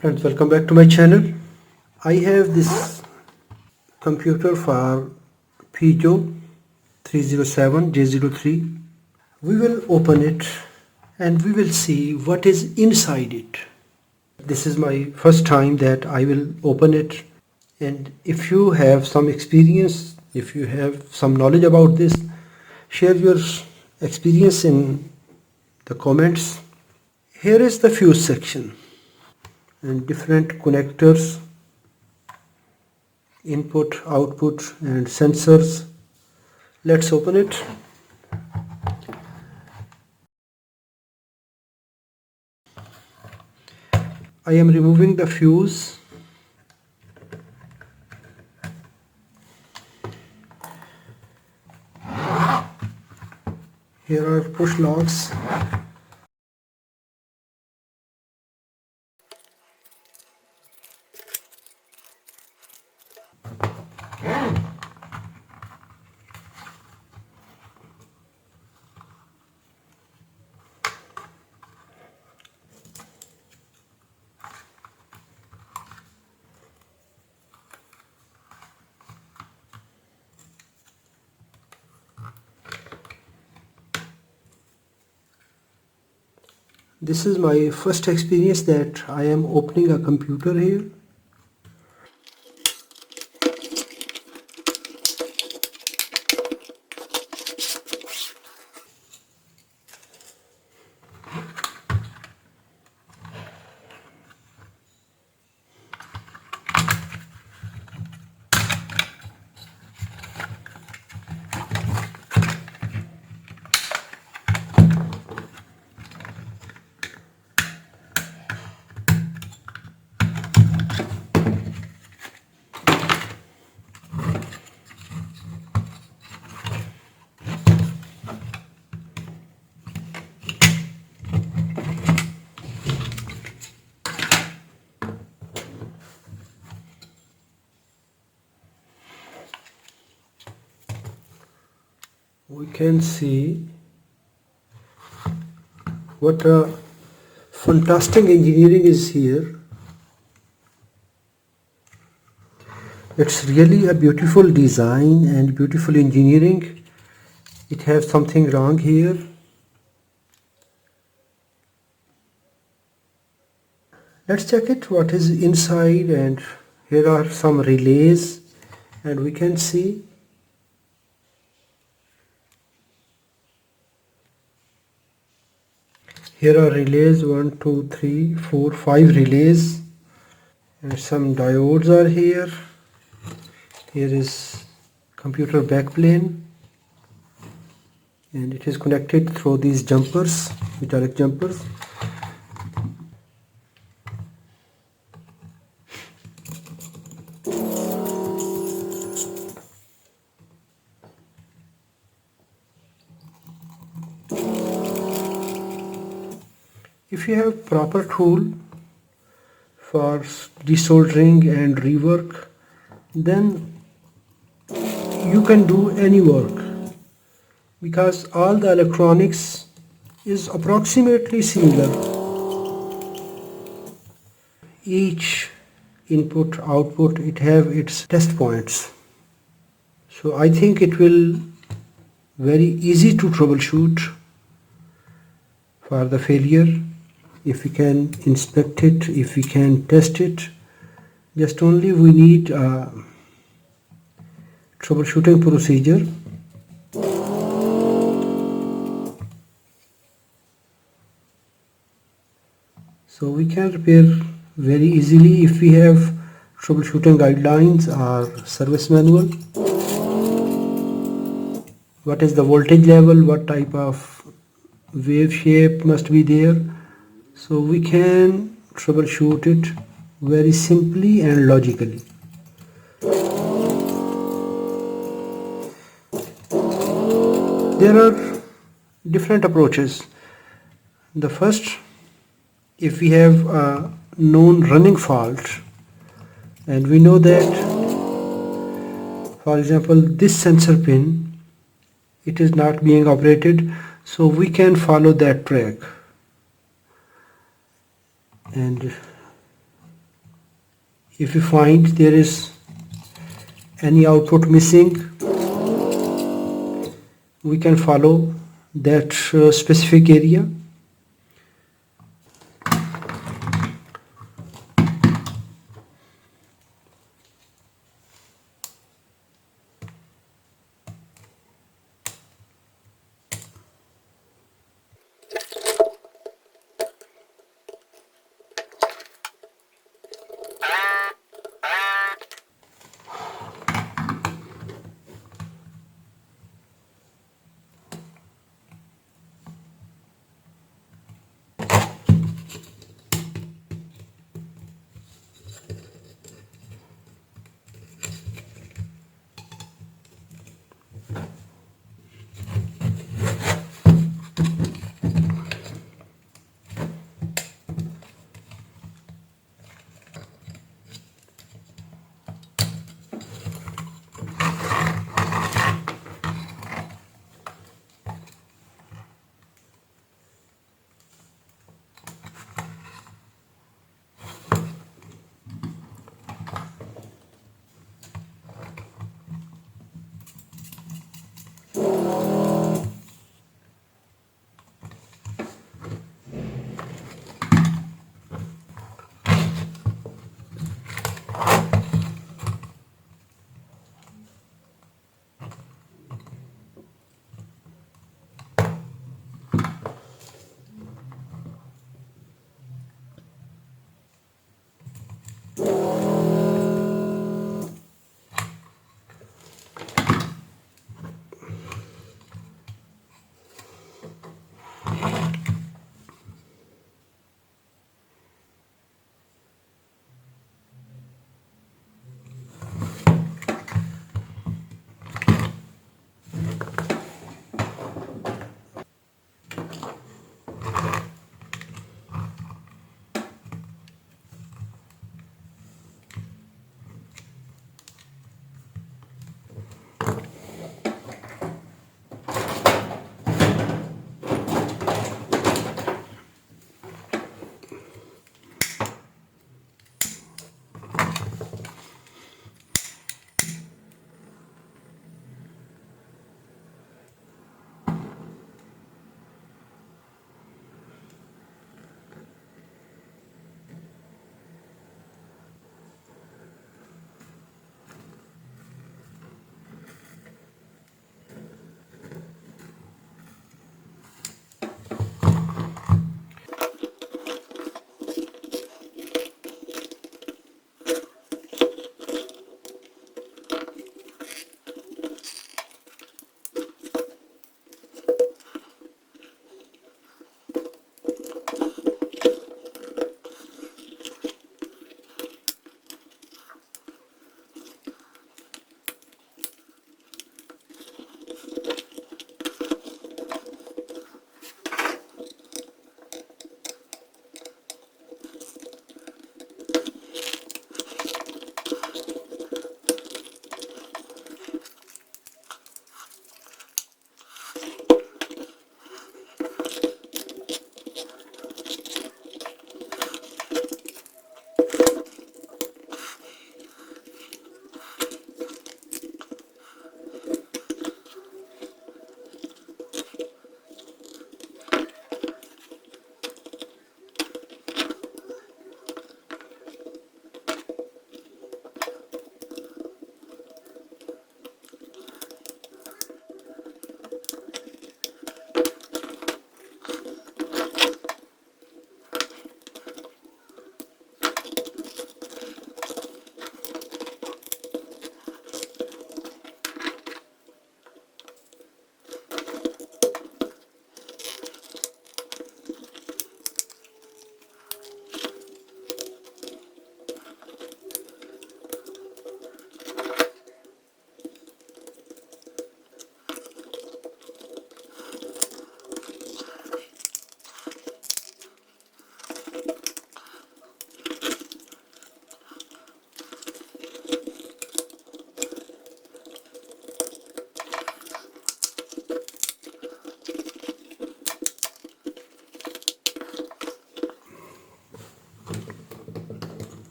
Friends, welcome back to my channel. I have this computer for Peugeot 307J03. We will open it and we will see what is inside it. This is my first time that I will open it, and if you have some experience, if you have some knowledge about this, share your experience in the comments. Here is the fuse section and different connectors, input, output and sensors. Let's open it. I am removing the fuse. Here are push locks. This is my first experience that I am opening a computer here. We can see what a fantastic engineering is here. It's really a beautiful design and beautiful engineering. It has something wrong here. Let's check it what is inside, and here are some relays, and we can see here are relays 1, 2, 3, 4, 5 relays, and some diodes are here. Here is computer backplane, and it is connected through these jumpers, metallic jumpers. If you have proper tool for desoldering and rework, then you can do any work, because all the electronics is approximately similar. Each input output, it have its test points, so I think it will very easy to troubleshoot for the failure. If we can inspect it, if we can test it, just only we need a troubleshooting procedure. So we can repair very easily if we have troubleshooting guidelines or service manual. What is the voltage level, what type of wave shape must be there, so we can troubleshoot it very simply and logically. There are different approaches. The first, if we have a known running fault and we know that, for example, this sensor pin, it is not being operated, so we can follow that track and If you find there is any output missing, we can follow that specific area.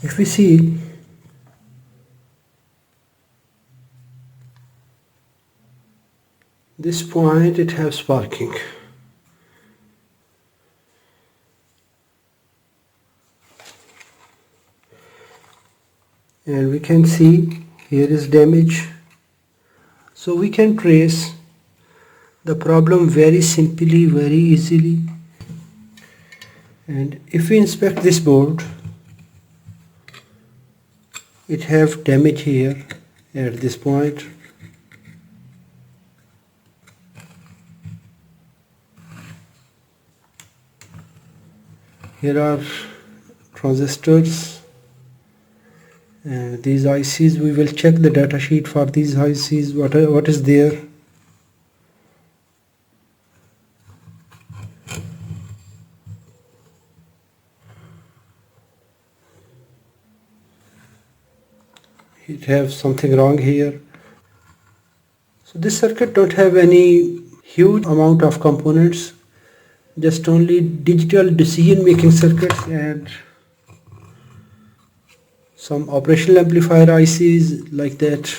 If we see, this point, it has sparking. And we can see here is damage. So we can trace the problem very simply, very easily. And if we inspect this board, it have damage here at this point. Here are transistors, and these ICs, we will check the data sheet for these ICs, what is there. It have something wrong here. So this circuit don't have any huge amount of components, just only digital decision making circuits and some operational amplifier ICs like that.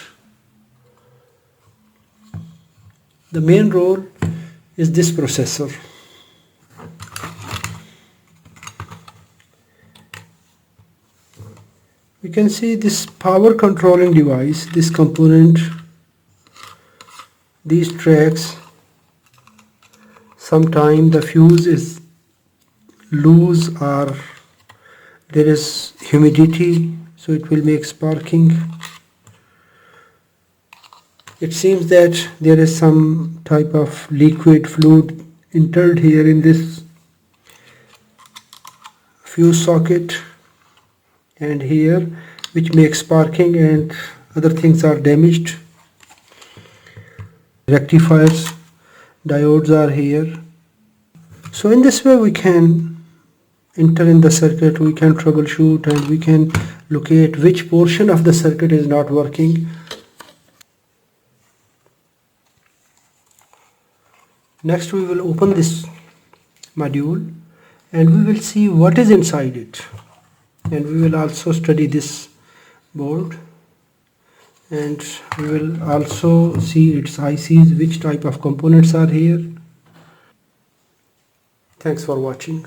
The main role is this processor. We can see this power controlling device, this component, these tracks. Sometimes the fuse is loose or there is humidity, so it will make sparking. It seems that there is some type of liquid fluid entered here in this fuse socket and here, which makes sparking, and other things are damaged. Rectifiers, diodes are here. So in this way we can enter in the circuit, we can troubleshoot, and we can locate which portion of the circuit is not working. Next we will open this module and we will see what is inside it, and we will also study this board, and we will also see its ICs, which type of components are here. Thanks for watching.